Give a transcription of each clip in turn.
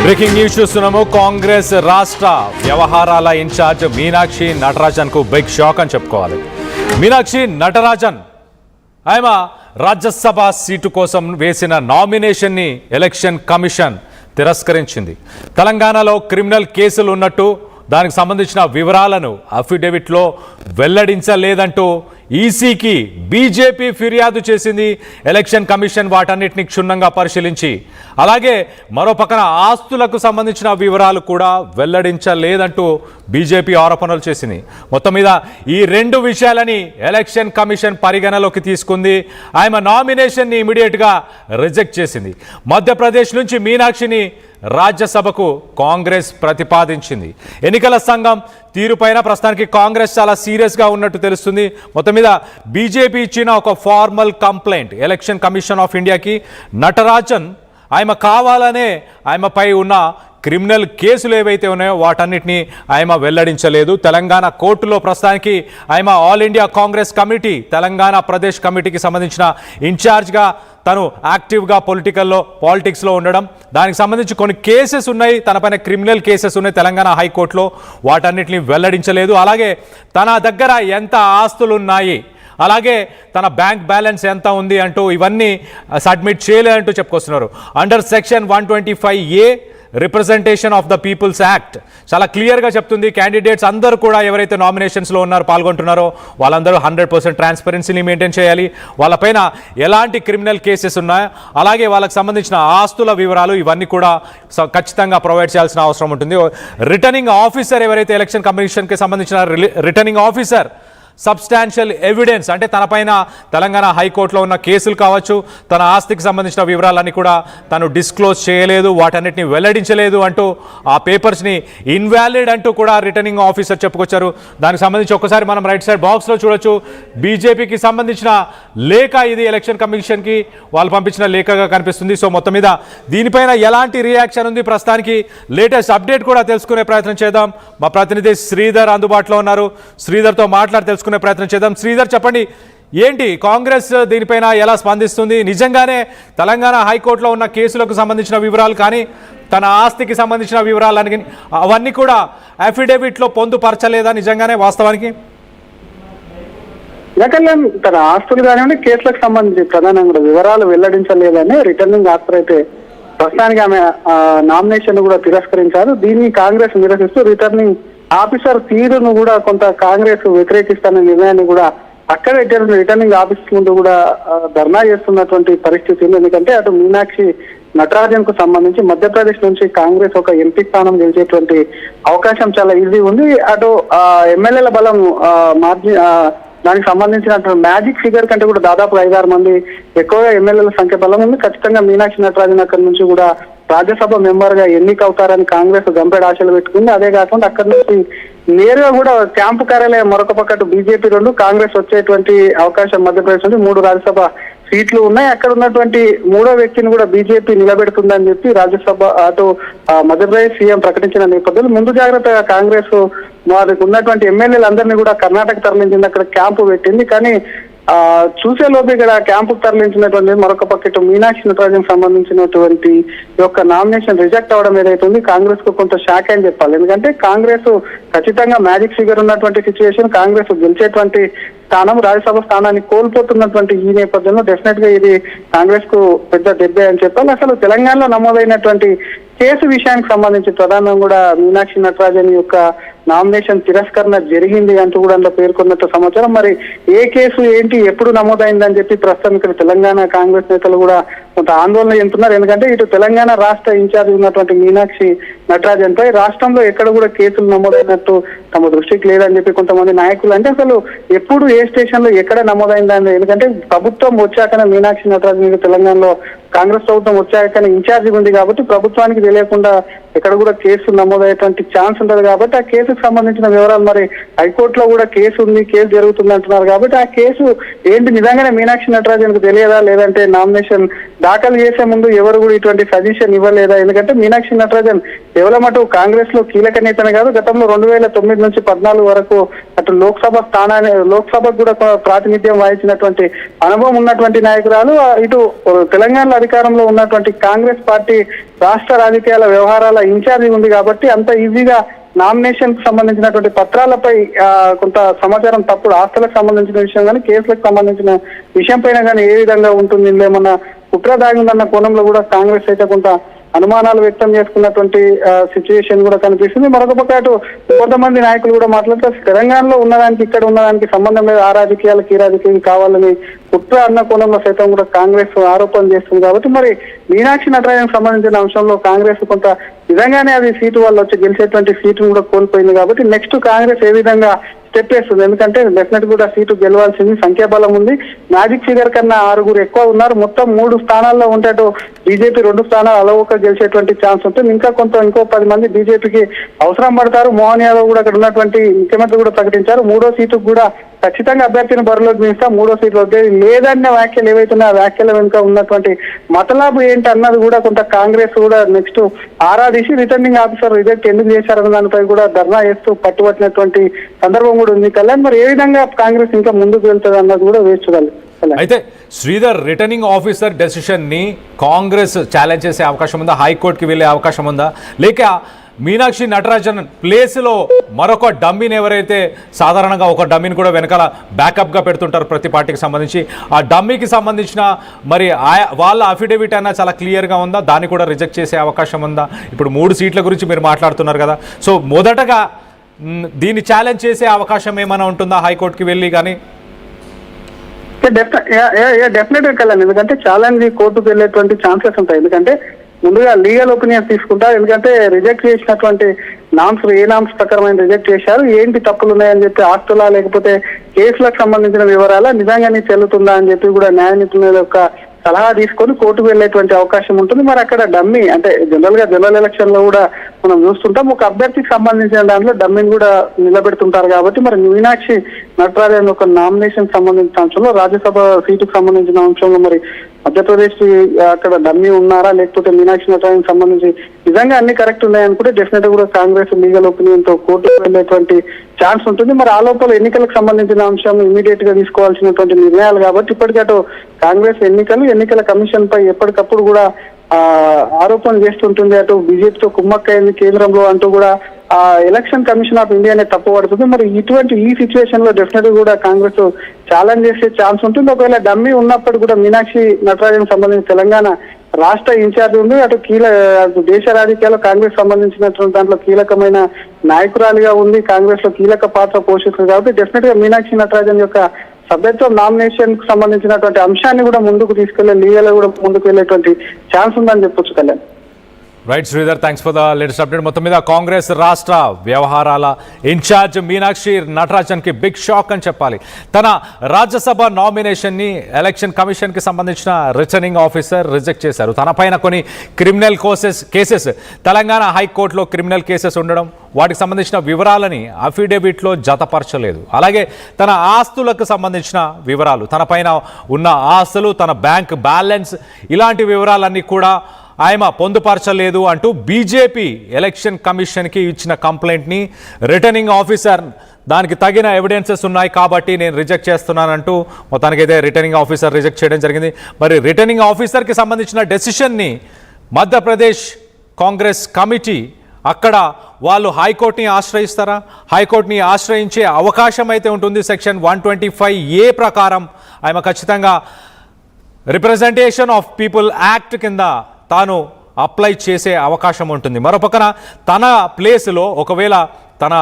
Breaking news చూస్తున్నాము. కాంగ్రెస్ రాష్ట్ర వ్యవహారాల ఇన్ఛార్జ్ మీనాక్షి నటరాజన్ కు బిగ్ షాక్ అని చెప్పుకోవాలి. మీనాక్షి నటరాజన్ ఆమె రాజ్యసభ సీటు కోసం వేసిన నామినేషన్ ని ఎలక్షన్ కమిషన్ తిరస్కరించింది. తెలంగాణలో క్రిమినల్ కేసులు ఉన్నట్టు దానికి సంబంధించిన వివరాలను అఫిడవిట్లో వెల్లడించలేదంటూ ఈసీకి బీజేపీ ఫిర్యాదు చేసింది. ఎలక్షన్ కమిషన్ వాటన్నిటిని క్షుణ్ణంగా పరిశీలించి అలాగే మరో పక్కన ఆస్తులకు సంబంధించిన వివరాలు కూడా వెల్లడించలేదంటూ బీజేపీ ఆరోపణలు చేసింది. మొత్తం మీద ఈ రెండు విషయాలని ఎలక్షన్ కమిషన్ పరిగణలోకి తీసుకుంది. ఆమె నామినేషన్ని ఇమీడియట్గా రిజెక్ట్ చేసింది. మధ్యప్రదేశ్ నుంచి మీనాక్షిని రాజ్యసభకు కాంగ్రెస్ ప్రతిపాదించింది. ఎన్నికల సంఘం తీరుపైన ప్రస్తుతానికి కాంగ్రెస్ చాలా సీరియస్గా ఉన్నట్టు తెలుస్తుంది. మొత్తం మీద బీజేపీ ఇచ్చిన ఒక formal complaint election commission of ఇండియాకి నటరాజన్ ఆమె కావాలనే ఆమెపై ఉన్న క్రిమినల్ కేసులు ఏవైతే ఉన్నాయో వాటన్నిటినీ ఆమె వెల్లడించలేదు. తెలంగాణ కోర్టులో ప్రస్తుతానికి ఆమె all India Congress committee Telangana Pradesh కమిటీకి సంబంధించిన ఇన్ఛార్జ్గా తను యాక్టివ్గా పాలిటిక్స్లో ఉండడం, దానికి సంబంధించి కొన్ని కేసెస్ ఉన్నాయి, తనపైన క్రిమినల్ కేసెస్ ఉన్నాయి తెలంగాణ హైకోర్టులో, వాటన్నిటిని వెల్లడించలేదు. అలాగే తన దగ్గర ఎంత ఆస్తులు ఉన్నాయి, అలాగే తన బ్యాంక్ బ్యాలెన్స్ ఎంత ఉంది అంటూ ఇవన్నీ సబ్మిట్ చేయలేదంటూ చెప్పుకొస్తున్నారు. Under section 125A representation of the people's act చాలా క్లియర్గా చెప్తుంది. క్యాండిడేట్స్ అందరూ కూడా ఎవరైతే నామినేషన్స్లో ఉన్నారో పాల్గొంటున్నారో వాళ్ళందరూ 100% ట్రాన్స్పరెన్సీని మెయింటైన్ చేయాలి. వాళ్ళపైన ఎలాంటి క్రిమినల్ కేసెస్ ఉన్నాయో అలాగే వాళ్ళకి సంబంధించిన ఆస్తుల వివరాలు ఇవన్నీ కూడా ఖచ్చితంగా ప్రొవైడ్ చేయాల్సిన అవసరం ఉంటుంది. రిటర్నింగ్ ఆఫీసర్ ఎవరైతే ఎలక్షన్ కమిషన్కి సంబంధించిన రిటర్నింగ్ ఆఫీసర్ సబ్స్టాన్షియల్ ఎవిడెన్స్ అంటే తనపైన తెలంగాణ హైకోర్టులో ఉన్న కేసులు కావచ్చు, తన ఆస్తికి సంబంధించిన వివరాలన్నీ కూడా తను డిస్క్లోజ్ చేయలేదు, వాటన్నిటిని వెల్లడించలేదు అంటూ ఆ పేపర్స్ని ఇన్వాలిడ్ అంటూ కూడా రిటర్నింగ్ ఆఫీసర్ చెప్పుకొచ్చారు. దానికి సంబంధించి ఒక్కసారి మనం రైట్ సైడ్ బాక్స్లో చూడొచ్చు. బీజేపీకి సంబంధించిన లేఖ ఇది ఎలక్షన్ కమిషన్కి వాళ్ళు పంపించిన లేఖగా కనిపిస్తుంది. సో మొత్తం మీద దీనిపైన ఎలాంటి రియాక్షన్ ఉంది ప్రస్తుతానికి లేటెస్ట్ అప్డేట్ కూడా తెలుసుకునే ప్రయత్నం చేద్దాం. మా ప్రతినిధి శ్రీధర్ అందుబాటులో ఉన్నారు. శ్రీధర్తో మాట్లాడి తెలుసుకునే ప్రయత్నం చేద్దాం. శ్రీధర్, చెప్పండి, ఏంటి కాంగ్రెస్ దీనిపైన ఎలా స్పందిస్తుంది? నిజంగానే తెలంగాణ హైకోర్టులో ఉన్న కేసులకు సంబంధించిన వివరాలు కానీ తన ఆస్తికి సంబంధించిన వివరాలు అవన్నీ కూడా అఫిడవిట్లో పొందుపరచలేదా నిజంగానే వాస్తవానికి? తన ఆస్తులు కానివ్వండి కేసులకు సంబంధించి ప్రధానంగా వివరాలు వెల్లడించలేదని రిటర్నింగ్ ఆఫీసర్ అయితే ప్రస్తుతానికి ఆమె నామినేషన్ కూడా తిరస్కరించారు. దీన్ని కాంగ్రెస్ నిరసిస్తూ రిటర్నింగ్ ఆఫీసర్ తీరును కూడా కొంత కాంగ్రెస్ వ్యతిరేకిస్తున్న నిర్ణయాన్ని కూడా అక్కడ రిటర్నింగ్ ఆఫీస్ ముందు కూడా ధర్నా చేస్తున్నటువంటి పరిస్థితి ఉంది. ఎందుకంటే అటు మీనాక్షి నటరాజన్ కు సంబంధించి మధ్యప్రదేశ్ నుంచి కాంగ్రెస్ ఒక ఎంపీ స్థానం గెలిచేటువంటి అవకాశం చాలా ఈజీ ఉంది. అటు ఎమ్మెల్యేల బలం దానికి సంబంధించిన మ్యాజిక్ ఫిగర్ కంటే కూడా దాదాపు 5-6 మంది ఎక్కువగా ఎమ్మెల్యేల సంఖ్య బలం ఉంది. ఖచ్చితంగా మీనాక్షి నటరాజన్ అక్కడి నుంచి కూడా రాజ్యసభ మెంబర్ గా ఎన్నికవుతారని కాంగ్రెస్ గంపెడు ఆశలు పెట్టుకుంది. అదే కాకుండా అక్కడి నుంచి నేరుగా కూడా క్యాంపు కార్యాలయం మరొక పక్కన బీజేపీ 2, కాంగ్రెస్ వచ్చేటువంటి అవకాశం మధ్యప్రదేశ్ నుంచి 3 రాజ్యసభ సీట్లు ఉన్నాయి. అక్కడ ఉన్నటువంటి 3వ వ్యక్తిని కూడా బీజేపీ నిలబెడుతుందని చెప్పి రాజ్యసభ అటు మధ్యప్రదేశ్ సీఎం ప్రకటించిన నేపథ్యంలో ముందు జాగ్రత్తగా కాంగ్రెస్ వారికి ఉన్నటువంటి ఎమ్మెల్యేలందరినీ కూడా కర్ణాటక తరలించింది, అక్కడ క్యాంపు పెట్టింది. కానీ చూసే లోపు ఇక్కడ క్యాంపుకు తరలించినటువంటి మరొక పక్క మీనాక్షి నటరాజన్ సంబంధించినటువంటి యొక్క నామినేషన్ రిజెక్ట్ అవడం ఏదైతే ఉంది కాంగ్రెస్ కు కొంత షాక్ అని చెప్పాలి. ఎందుకంటే కాంగ్రెస్ ఖచ్చితంగా మ్యాజిక్ ఫిగర్ ఉన్నటువంటి సిచ్యువేషన్, కాంగ్రెస్ గెలిచేటువంటి స్థానం, రాజ్యసభ స్థానాన్ని కోల్పోతున్నటువంటి ఈ నేపథ్యంలో డెఫినెట్ గా ఇది కాంగ్రెస్ కు పెద్ద దెబ్బే అని చెప్పాలి. అసలు తెలంగాణలో నమోదైనటువంటి కేసు విషయానికి సంబంధించి ప్రధానంగా కూడా మీనాక్షి నటరాజన్ యొక్క నామినేషన్ తిరస్కరణ జరిగింది అంటూ కూడా అందులో పేర్కొన్నట్టు సమాచారం. మరి ఏ కేసు ఏంటి ఎప్పుడు నమోదైందని చెప్పి ప్రస్తుతం ఇక్కడ తెలంగాణ కాంగ్రెస్ నేతలు కూడా కొంత ఆందోళన చెందుతున్నారు. ఎందుకంటే ఇటు తెలంగాణ రాష్ట్ర ఇన్ఛార్జ్ ఉన్నటువంటి మీనాక్షి నటరాజన్ పై రాష్ట్రంలో ఎక్కడ కూడా కేసులు నమోదైనట్టు తమ దృష్టికి లేదని చెప్పి కొంతమంది నాయకులు అంటే అసలు ఎప్పుడు ఏ స్టేషన్ లో ఎక్కడ నమోదైందని, ఎందుకంటే ప్రభుత్వం వచ్చాకనే మీనాక్షి నటరాజన్ తెలంగాణలో కాంగ్రెస్ ప్రభుత్వం వచ్చాకనే ఇన్ఛార్జి ఉంది కాబట్టి ప్రభుత్వానికి తెలియకుండా ఎక్కడ కూడా కేసు నమోదయ్యేటువంటి ఛాన్స్ ఉంటుంది. కాబట్టి ఆ కేసుకు సంబంధించిన వివరాలు మరి హైకోర్టులో కూడా కేసు ఉంది, కేసు జరుగుతుంది అంటున్నారు. కాబట్టి ఆ కేసు ఏంటి నిజంగానే మీనాక్షి నటరాజన్ కు తెలియదా, లేదంటే నామినేషన్ దాఖలు చేసే ముందు ఎవరు కూడా ఇటువంటి సజెషన్ ఇవ్వలేదా? ఎందుకంటే మీనాక్షి నటరాజన్ కేవలం అటు కాంగ్రెస్ లో కీలక నేతనే కాదు, గతంలో 2009 నుంచి 14 వరకు అటు లోక్సభకు కూడా ప్రాతినిధ్యం వహించినటువంటి అనుభవం ఉన్నటువంటి నాయకురాలు. ఇటు తెలంగాణలో అధికారంలో ఉన్నటువంటి కాంగ్రెస్ పార్టీ రాష్ట్ర రాజకీయాల వ్యవహారాల ఇన్ఛార్జి ఉంది కాబట్టి అంత ఈజీగా నామినేషన్ కు సంబంధించినటువంటి పత్రాలపై కొంత సమాచారం తప్పుడు ఆస్తులకు సంబంధించిన విషయం కానీ కేసులకు సంబంధించిన విషయం పైన కానీ ఏ విధంగా ఉంటుంది ఏమన్నా కుట్ర దాగిందన్న కోణంలో కూడా కాంగ్రెస్ అయితే కొంత అనుమానాలు వ్యక్తం చేసుకున్నటువంటి సిచ్యువేషన్ కూడా కనిపిస్తుంది. మరొక పక్క అటు కొంతమంది నాయకులు కూడా మాట్లాడుతూ తెలంగాణలో ఉన్నదానికి ఇక్కడ ఉన్నదానికి సంబంధం లేదు, ఆ రాజకీయాలకు ఈ రాజకీయం కావాలని కుట్ర అన్న కోణంలో సైతం కూడా కాంగ్రెస్ ఆరోపణ చేస్తుంది. కాబట్టి మరి మీనాక్షి నటరాజన్ సంబంధించిన అంశంలో కాంగ్రెస్ కొంత నిజంగానే అది సీటు వాళ్ళు వచ్చి గెలిచేటువంటి సీటును కూడా కోల్పోయింది. కాబట్టి నెక్స్ట్ కాంగ్రెస్ ఏ విధంగా స్టెప్ వేస్తుంది, ఎందుకంటే డెఫినెట్ కూడా సీటు గెలవాల్సింది, సంఖ్యాబలం ఉంది, మ్యాజిక్ ఫిగర్ కన్నా 6 ఎక్కువ ఉన్నారు, మొత్తం 3 స్థానాల్లో ఉంటే అటు బీజేపీ 2 స్థానాలు అలవోక గెలిచేటువంటి ఛాన్స్ ఉంటుంది. ఇంకో 10 మంది బీజేపీకి అవసరం పడతారు. మోహన్ యాదవ్ కూడా అక్కడ ఉన్నటువంటి ముఖ్యమంత్రి కూడా ప్రకటించారు 3వ సీటుకు కూడా ఖచ్చితంగా అభ్యర్థిని బరిలోకి దించుతా 3వ సీట్లో వచ్చేది లేదన్న వ్యాఖ్యలు ఏవైతున్నాయో ఆ వ్యాఖ్యల వెనుక ఉన్నటువంటి మతలాభం ఏంటి అన్నది కూడా కొంత కాంగ్రెస్ కూడా నెక్స్ట్ ఆరాధించి రిటర్నింగ్ ఆఫీసర్ రిజెక్ట్ ఎందుకు చేశారన్న దానిపై కూడా ధర్నా చేస్తూ పట్టుబట్టినటువంటి సందర్భం కూడా ఉంది. కళ్యాణ్ మరి ఏ విధంగా కాంగ్రెస్ ఇంకా ముందుకు వెళ్తుంది అన్నది కూడా వేచి చూడాలి. అయితే శ్రీధర్, రిటర్నింగ్ ఆఫీసర్ డెసిషన్ ని కాంగ్రెస్ ఛాలెంజ్ చేసే అవకాశం ఉందా? హైకోర్టుకి వెళ్ళే అవకాశం ఉందా? లేక మీనాక్షి నటరాజన్ ప్లేస్లో మరొక డమ్మీని ఎవరైతే సాధారణంగా ఒక డమ్మీని కూడా వెనకాల బ్యాకప్గా పెడుతుంటారు ప్రతి పార్టీకి సంబంధించి, ఆ డమ్మీకి సంబంధించిన మరి వాళ్ళ అఫిడవిట్ అయినా చాలా క్లియర్గా ఉందా? దాన్ని కూడా రిజెక్ట్ చేసే అవకాశం ఉందా? ఇప్పుడు 3 సీట్ల గురించి మీరు మాట్లాడుతున్నారు కదా, సో మొదటగా దీన్ని ఛాలెంజ్ చేసే అవకాశం ఏమైనా ఉంటుందా హైకోర్టుకి వెళ్ళి? కానీ డెఫినెట్ గా కళ్యాణ్, ఎందుకంటే ఛాలెంజ్ కోర్టుకు వెళ్ళేటువంటి ఛాన్సెస్ ఉంటాయి. ఎందుకంటే ముందుగా లీగల్ ఒపీనియన్ తీసుకుంటారు, ఎందుకంటే రిజెక్ట్ చేసినటువంటి నామ్స్ ఏ నామ్స్ ప్రకారమైన రిజెక్ట్ చేశారు, ఏంటి తప్పులు ఉన్నాయని చెప్పి ఆస్తులా లేకపోతే కేసులకు సంబంధించిన వివరాల నిజంగానే చెల్లుతుందా అని చెప్పి కూడా న్యాయ నిపుణుల యొక్క సలహా తీసుకొని కోర్టుకు వెళ్ళేటువంటి అవకాశం ఉంటుంది. మరి అక్కడ డమ్మీ అంటే జనరల్ ఎలక్షన్ లో కూడా మనం చూస్తుంటాం, ఒక అభ్యర్థికి సంబంధించిన దాంట్లో డమ్మీని కూడా నిలబెడుతుంటారు. కాబట్టి మరి మీనాక్షి నటరాజన్ ఒక నామినేషన్ సంబంధించిన అంశంలో రాజ్యసభ సీటుకు సంబంధించిన అంశంలో మరి మధ్యప్రదేశ్ కి అక్కడ డమ్మీ ఉన్నారా లేకపోతే మీనాక్షి నటరాజన్ సంబంధించి నిజంగా అన్ని కరెక్ట్ ఉన్నాయనుకుంటే డెఫినెట్ గా కూడా కాంగ్రెస్ లీగల్ ఒపీనియన్ తో కోర్టుకు వెళ్ళేటువంటి ఛాన్స్ ఉంటుంది. మరి ఆ లోపల ఎన్నికలకు సంబంధించిన అంశం ఇమీడియట్ గా తీసుకోవాల్సినటువంటి నిర్ణయాలు కాబట్టి ఇప్పటికీ అటు కాంగ్రెస్ ఎన్నికల కమిషన్ పై ఎప్పటికప్పుడు కూడా ఆరోపణలు చేస్తుంటుంది. అటు బీజేపీతో కుమ్మక్కైంది కేంద్రంలో అంటూ కూడా ఎలక్షన్ కమిషన్ ఆఫ్ ఇండియానే తప్పుపడుతుంది. మరి ఈ సిచ్యువేషన్ లో డెఫినెట్ కూడా కాంగ్రెస్ ఛాలెంజ్ చేసే ఛాన్స్ ఉంటుంది. ఒకవేళ డమ్మీ ఉన్నప్పుడు కూడా మీనాక్షి నటరాజన్ సంబంధించి తెలంగాణ రాష్ట్ర ఇన్ఛార్జ్ ఉంది, అటు దేశ రాజకీయాల్లో కాంగ్రెస్ సంబంధించినటువంటి దాంట్లో కీలకమైన నాయకురాలిగా ఉంది, కాంగ్రెస్ లో కీలక పాత్ర పోషిస్తుంది. కాబట్టి డెఫినెట్ గా మీనాక్షి నటరాజన్ యొక్క సభ్యత్వం నామినేషన్ కు సంబంధించినటువంటి అంశాన్ని కూడా ముందుకు తీసుకెళ్లే లీగల్ కూడా ముందుకు వెళ్ళేటువంటి ఛాన్స్ ఉందని చెప్పొచ్చు Kalyan. Right Sridhar, thanks for the latest update. మొత్తం మీద కాంగ్రెస్ రాష్ట్ర వ్యవహారాల ఇన్ఛార్జ్ మీనాక్షి నటరాజన్కి బిగ్ షాక్ అని చెప్పాలి. తన రాజ్యసభ నామినేషన్ని ఎలక్షన్ కమిషన్కి సంబంధించిన రిటర్నింగ్ ఆఫీసర్ రిజెక్ట్ చేశారు. తనపైన కొన్ని క్రిమినల్ కేసెస్ తెలంగాణ హైకోర్టులో క్రిమినల్ కేసెస్ ఉండడం, వాటికి సంబంధించిన వివరాలని అఫిడవిట్లో జతపరచలేదు. అలాగే తన ఆస్తులకు సంబంధించిన వివరాలు, తనపైన ఉన్న ఆస్తులు, తన బ్యాంక్ బ్యాలెన్స్, ఇలాంటి వివరాలన్నీ కూడా ఆయన పొందుపరచలేదు అంటూ బీజేపీ ఎలక్షన్ కమిషన్కి ఇచ్చిన కంప్లైంట్ని రిటర్నింగ్ ఆఫీసర్ దానికి తగిన ఎవిడెన్సెస్ ఉన్నాయి కాబట్టి నేను రిజెక్ట్ చేస్తున్నానంటూ మొత్తానికైతే రిటర్నింగ్ ఆఫీసర్ రిజెక్ట్ చేయడం జరిగింది. మరి రిటర్నింగ్ ఆఫీసర్కి సంబంధించిన డెసిషన్ని మధ్యప్రదేశ్ కాంగ్రెస్ కమిటీ అక్కడ వాళ్ళు హైకోర్టుని ఆశ్రయిస్తారా? హైకోర్టుని ఆశ్రయించే అవకాశం అయితే ఉంటుంది. సెక్షన్ 125A ప్రకారం ఆయన ఖచ్చితంగా రిప్రజెంటేషన్ ఆఫ్ పీపుల్ యాక్ట్ కింద తాను అప్లై చేసే అవకాశం ఉంటుంది. మరోపక్కన తన ప్లేస్లో ఒకవేళ తన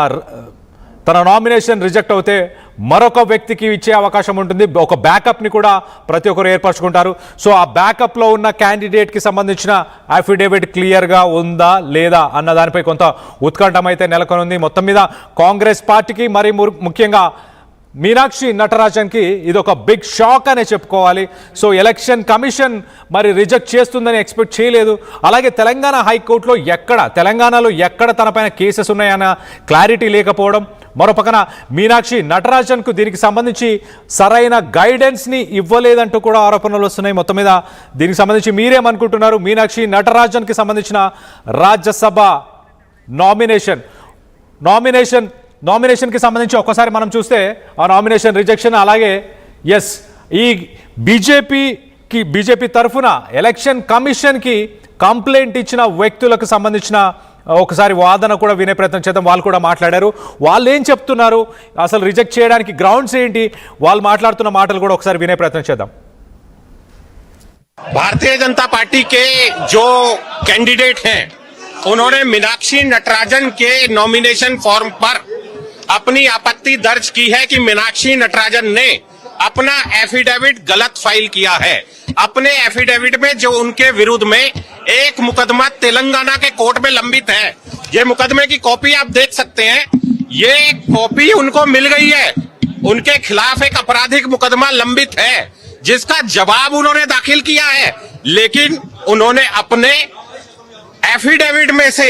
నామినేషన్ రిజెక్ట్ అవుతే మరొక వ్యక్తికి ఇచ్చే అవకాశం ఉంటుంది. ఒక బ్యాకప్ని కూడా ప్రతి ఒక్కరు ఏర్పరచుకుంటారు. సో ఆ బ్యాకప్లో ఉన్న క్యాండిడేట్కి సంబంధించిన అఫిడేవిట్ క్లియర్గా ఉందా లేదా అన్న దానిపై కొంత ఉత్కంఠం అయితే నెలకొనుంది. మొత్తం మీద కాంగ్రెస్ పార్టీకి మరి ముఖ్యంగా మీనాక్షి నటరాజన్కి ఇది ఒక బిగ్ షాక్ అనే చెప్పుకోవాలి. సో ఎలక్షన్ కమిషన్ మరి రిజెక్ట్ చేస్తుందని ఎక్స్పెక్ట్ చేయలేదు. అలాగే తెలంగాణ హైకోర్టులో తెలంగాణలో ఎక్కడ తనపైన కేసెస్ ఉన్నాయన్న క్లారిటీ లేకపోవడం, మరోపక్కన మీనాక్షి నటరాజన్కు దీనికి సంబంధించి సరైన గైడెన్స్ని ఇవ్వలేదంటూ కూడా ఆరోపణలు వస్తున్నాయి. మొత్తం మీద దీనికి సంబంధించి మీరేమనుకుంటున్నారు? మీనాక్షి నటరాజన్కి సంబంధించిన రాజ్యసభ నామినేషన్కి సంబంధించి ఒక్కసారి మనం చూస్తే ఆ నామినేషన్ రిజెక్షన్, అలాగే ఈ బీజేపీ బీజేపీ తరఫున ఎలక్షన్ కమిషన్కి కంప్లైంట్ ఇచ్చిన వ్యక్తులకు సంబంధించిన ఒకసారి వాదన కూడా వినే ప్రయత్నం చేద్దాం. వాళ్ళు కూడా మాట్లాడారు. వాళ్ళు ఏం చెప్తున్నారు, అసలు రిజెక్ట్ చేయడానికి గ్రౌండ్స్ ఏంటి, వాళ్ళు మాట్లాడుతున్న మాటలు కూడా ఒకసారి వినే ప్రయత్నం చేద్దాం. भारतीय जनता पार्टी के जो कैंडिडेट हैं उन्होंने मीनाक्षी नटराजन के नॉमिनेशन फॉर्म पर अपनी आपत्ति दर्ज की है कि मीनाक्षी नटराजन ने अपना एफिडेविट गलत फाइल किया है। अपने एफिडेविट में जो उनके विरुद्ध में एक मुकदमा तेलंगाना के कोर्ट में लंबित है, ये मुकदमे की कॉपी आप देख सकते हैं। ये कॉपी उनको मिल गई है। उनके खिलाफ एक आपराधिक मुकदमा लंबित है जिसका जवाब उन्होंने दाखिल किया है, लेकिन उन्होंने अपने एफिडेविट में से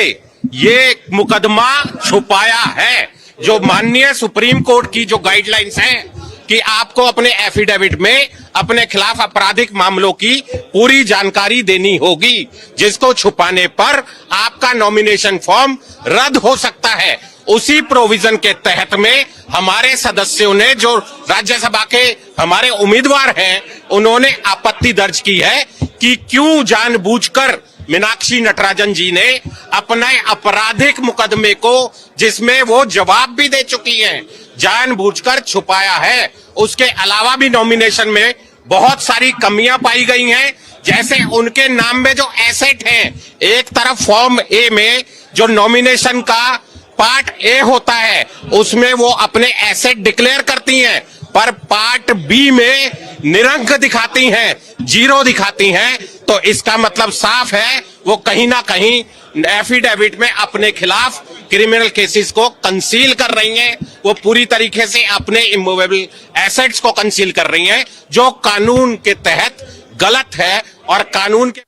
ये मुकदमा छुपाया है। जो माननीय सुप्रीम कोर्ट की जो गाइडलाइंस है कि आपको अपने एफिडेविट में अपने खिलाफ आपराधिक मामलों की पूरी जानकारी देनी होगी, जिसको छुपाने पर आपका नॉमिनेशन फॉर्म रद्द हो सकता है। उसी प्रोविजन के तहत में हमारे सदस्यों ने, जो राज्यसभा के हमारे उम्मीदवार हैं, उन्होंने आपत्ति दर्ज की है कि क्यों जानबूझकर मीनाक्षी नटराजन जी ने अपने आपराधिक मुकदमे को, जिसमें वो जवाब भी दे चुकी हैं, जानबूझकर छुपाया है। उसके अलावा भी नॉमिनेशन में बहुत सारी कमियां पाई गई हैं, जैसे उनके नाम में जो एसेट हैं, एक तरफ फॉर्म ए में जो नॉमिनेशन का पार्ट ए होता है उसमें वो अपने एसेट डिक्लेयर करती हैं, पर पार्ट बी में निरंक दिखाती हैं, जीरो दिखाती हैं। तो इसका मतलब साफ है वो कहीं ना कहीं एफिडेविट में अपने खिलाफ क्रिमिनल केसेस को कंसील कर रही हैं। वो पूरी तरीके से अपने इमूवेबल एसेट्स को कंसील कर रही हैं, जो कानून के तहत गलत है और कानून के